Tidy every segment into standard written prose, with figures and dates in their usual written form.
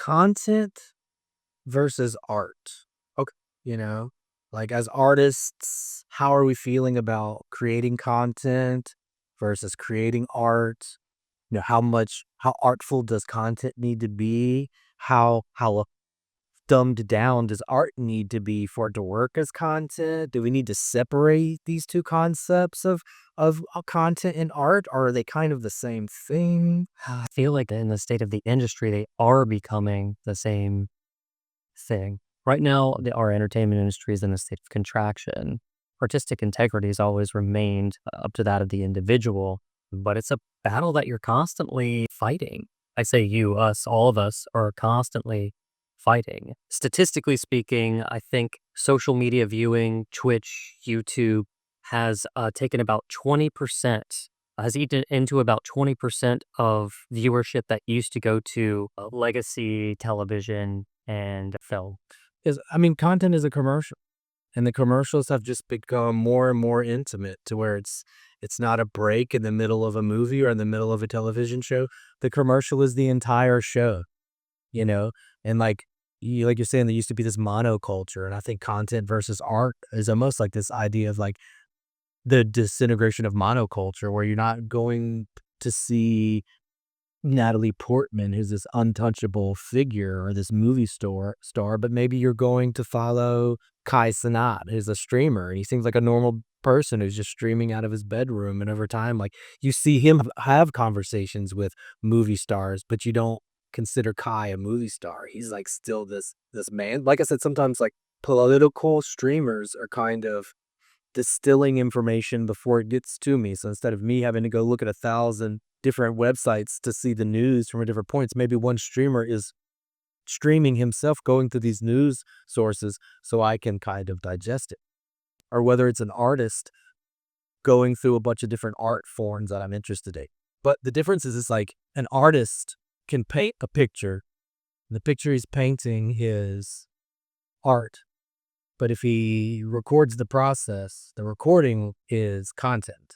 content versus art. Okay. You know, like as artists, how are we feeling about creating content versus creating art? How artful does content need to be? How dumbed down does art need to be for it to work as content? Do we need to separate these two concepts of content and art, or are they kind of the same thing? I feel like in the state of the industry, they are becoming the same thing. Right now, our entertainment industry is in a state of contraction. Artistic integrity has always remained up to that of the individual, but it's a battle that you're constantly fighting. I say you, us, all of us are constantly fighting. Statistically speaking, I think social media viewing, Twitch, YouTube, has taken about 20%, has eaten into about 20% of viewership that used to go to legacy television and film. Content is a commercial, and the commercials have just become more and more intimate to where it's not a break in the middle of a movie or in the middle of a television show. The commercial is the entire show, you know? And like you're saying, there used to be this monoculture, and I think content versus art is almost like this idea of like the disintegration of monoculture, where you're not going to see Natalie Portman, who's this untouchable figure, or this movie star, but maybe you're going to follow Kai Cenat, who's a streamer, and he seems like a normal person who's just streaming out of his bedroom. And over time, like, you see him have conversations with movie stars, but you don't consider Kai a movie star. He's like still this man. Like I said, sometimes like political streamers are kind of distilling information before it gets to me. So instead of me having to go look at 1,000 different websites to see the news from different points, maybe one streamer is streaming himself going through these news sources so I can kind of digest it. Or whether it's an artist going through a bunch of different art forms that I'm interested in. But the difference is, it's like an artist can paint a picture. The picture he's painting is art. But if he records the process, the recording is content,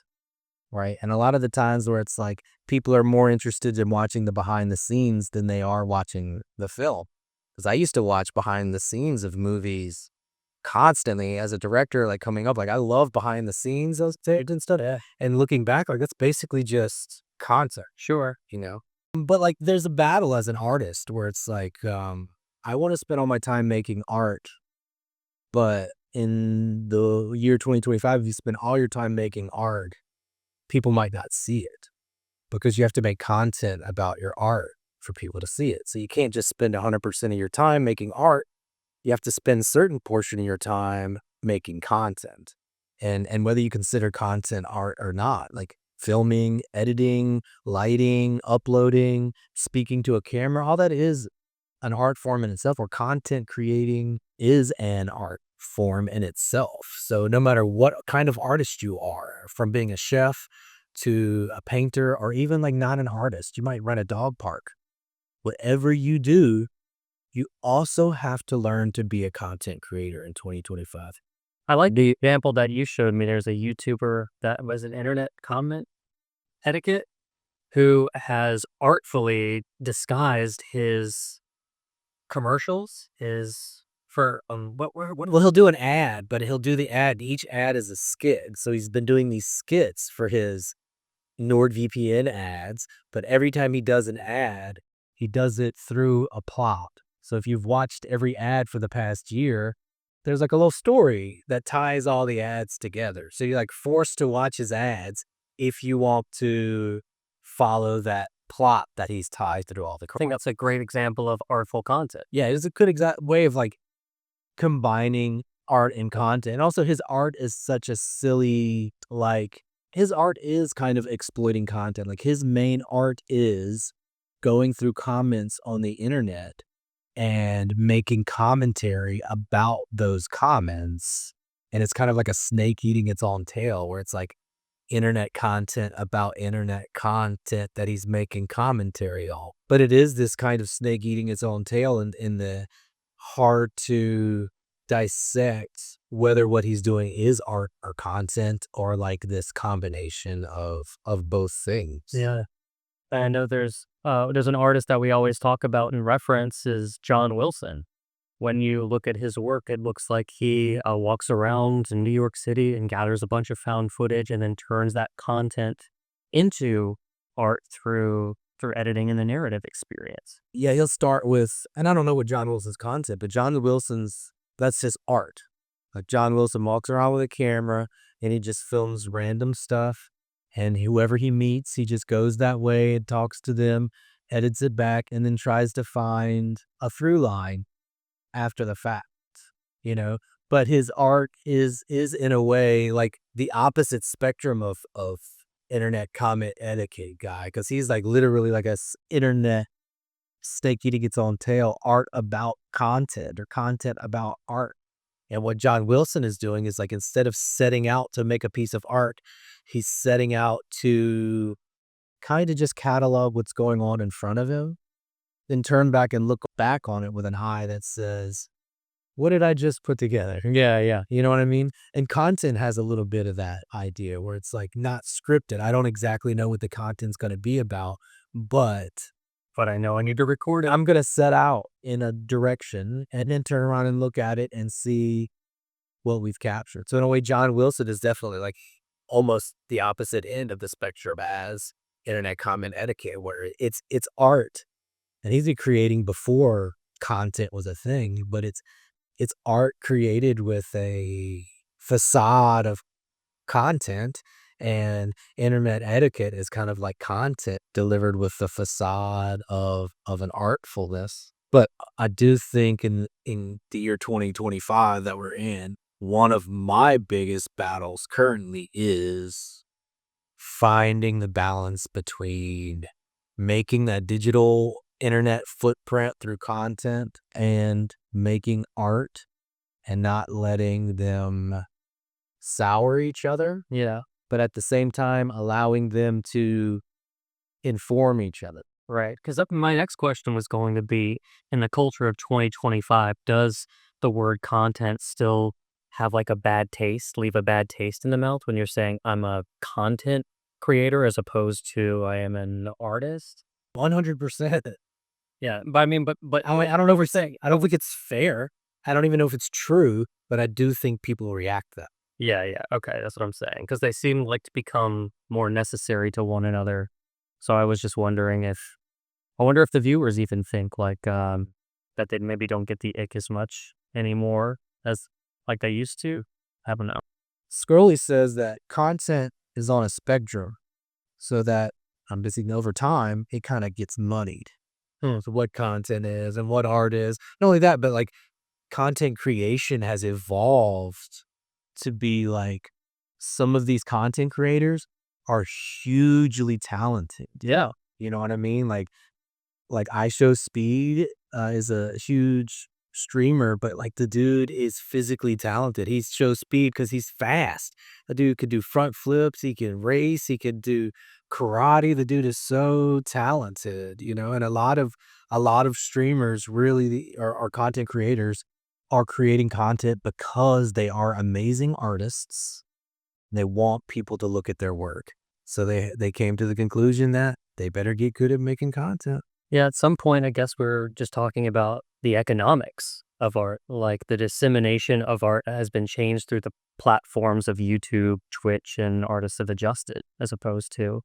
right? And a lot of the times where it's like people are more interested in watching the behind the scenes than they are watching the film. Because I used to watch behind the scenes of movies constantly as a director, like coming up, like I love behind the scenes of things and stuff. Yeah, And looking back, like that's basically just content, sure. But like there's a battle as an artist where it's like, I want to spend all my time making art, but in the year 2025, if you spend all your time making art, people might not see it because you have to make content about your art for people to see it. So you can't just spend 100% of your time making art. You have to spend a certain portion of your time making content. And whether you consider content art or not, like filming, editing, lighting, uploading, speaking to a camera, all that is an art form in itself, or content creating is an art form in itself. So no matter what kind of artist you are, from being a chef to a painter, or even like not an artist, you might run a dog park. Whatever you do, you also have to learn to be a content creator in 2025. I like the example that you showed me. There's a YouTuber that was an internet comment etiquette who has artfully disguised his commercials, his for Well, he'll do an ad, but he'll do the ad. Each ad is a skit. So he's been doing these skits for his NordVPN ads, but every time he does an ad, he does it through a plot. So if you've watched every ad for the past year, there's like a little story that ties all the ads together. So you're like forced to watch his ads if you want to follow that plot that he's tied through all the. I think that's a great example of artful content. Yeah, it's a good exact way of like combining art and content. And also his art is such a silly, like his art is kind of exploiting content. Like his main art is going through comments on the internet and making commentary about those comments. And it's kind of like a snake eating its own tail, where it's like internet content about internet content that he's making commentary on. But it is this kind of snake eating its own tail, in the hard to dissect whether what he's doing is art or content, or like this combination of both things. Yeah. I know there's There's an artist that we always talk about and reference is John Wilson. When you look at his work, it looks like he walks around in New York City and gathers a bunch of found footage and then turns that content into art through editing and the narrative experience. Yeah, he'll start with, and I don't know what John Wilson's concept, but John Wilson's, that's his art. Like John Wilson walks around with a camera and he just films random stuff. And whoever he meets, he just goes that way and talks to them, edits it back, and then tries to find a through line after the fact, you know? But his art is in a way like the opposite spectrum of internet comment etiquette guy, because he's like literally like internet snake eating its own tail, art about content or content about art. And what John Wilson is doing is like instead of setting out to make a piece of art, he's setting out to kind of just catalog what's going on in front of him, then turn back and look back on it with an eye that says, what did I just put together? Yeah, yeah. You know what I mean? And content has a little bit of that idea where it's like not scripted. I don't exactly know what the content's going to be about, but I know I need to record it. I'm going to set out in a direction and then turn around and look at it and see what we've captured. So in a way, John Wilson is definitely like almost the opposite end of the spectrum as internet comment etiquette, where it's art, and he's been creating before content was a thing, but it's art created with a facade of content, and internet etiquette is kind of like content delivered with the facade of an artfulness. But I do think in the year 2025 that we're in, one of my biggest battles currently is finding the balance between making that digital internet footprint through content and making art and not letting them sour each other, Yeah, but at the same time allowing them to inform each other. right. Because my next question was going to be, in the culture of 2025, does the word content still have like a bad taste, leave a bad taste in the mouth when you're saying I'm a content creator as opposed to I am an artist? 100%. Yeah, but I mean, I don't know if we're saying, I don't think it's fair. I don't even know if it's true, but I do think people react that. yeah, yeah. Okay, that's what I'm saying. Because they seem like to become more necessary to one another. So I was just wondering if I wonder if the viewers even think like that they maybe don't get the ick as much anymore as like they used to. I don't know. Scrolly says that content is on a spectrum, so that I'm guessing over time it kind of gets muddied. So what content is and what art is. Not only that, but like content creation has evolved to be like some of these content creators are hugely talented. Yeah. You know what I mean? Like I Show Speed is a huge streamer, but like the dude is physically talented. He shows speed because he's fast. The dude could do front flips. He can race. He could do karate. The dude is so talented, you know. And a lot of streamers really are content creators are creating content because they are amazing artists. They want people to look at their work. So they came to the conclusion that they better get good at making content. Yeah, at some point, I guess we're just talking about the economics of art. Like the dissemination of art has been changed through the platforms of YouTube, Twitch, and artists have adjusted as opposed to,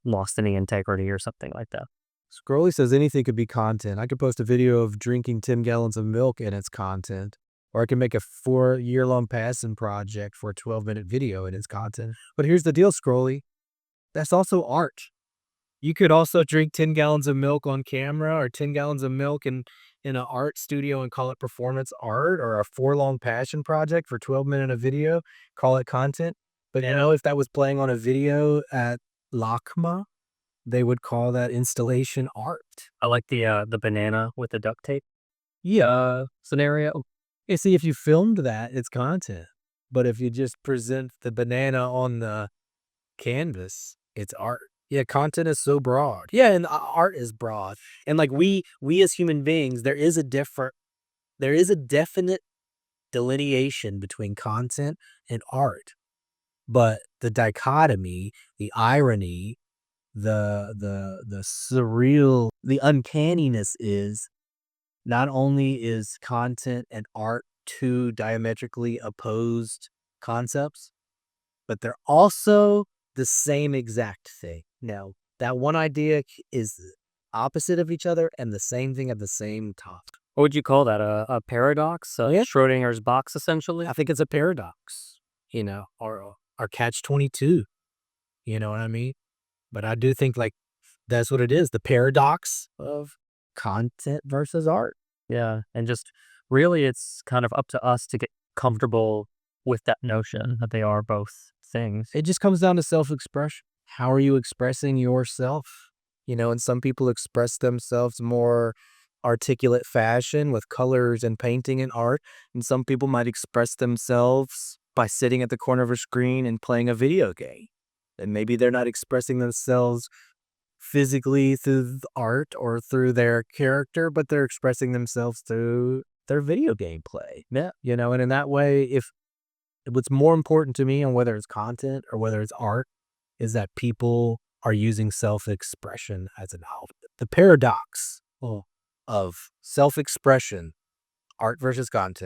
lost any integrity or something like that. Scrolly says anything could be content. I could post a video of drinking 10 gallons of milk and it's content. Or I can make a 4-year-long passion project for a 12-minute video and it's content. But here's the deal, Scrolly. That's also art. You could also drink 10 gallons of milk on camera or 10 gallons of milk in an art studio and call it performance art, or a 4-long passion project for 12 minutes of video, call it content. But if that was playing on a video at LACMA, they would call that installation art. I like the banana with the duct tape Yeah. scenario. You see, if you filmed that, it's content. But if you just present the banana on the canvas, it's art. Yeah, content is so broad. Yeah, and art is broad. And like we as human beings, there is a definite delineation between content and art. But the dichotomy, the irony the surreal, the uncanniness is not only is content and art two diametrically opposed concepts, but they're also the same exact thing. Now, that one idea is opposite of each other and the same thing at the same time. What would you call that? A paradox? Yeah. Schrodinger's box, essentially? I think it's a paradox, or catch 22. You know what I mean? But I do think like that's what it is, the paradox of content versus art. Yeah, and just really it's kind of up to us to get comfortable with that notion that they are both things. It just comes down to self-expression. How are you expressing yourself? And some people express themselves more articulate fashion with colors and painting and art, and some people might express themselves by sitting at the corner of a screen and playing a video game. And maybe they're not expressing themselves physically through art or through their character, but they're expressing themselves through their video game play. Yeah. And in that way, if what's more important to me on whether it's content or whether it's art is that people are using self-expression as an outlet. The paradox of self-expression, art versus content.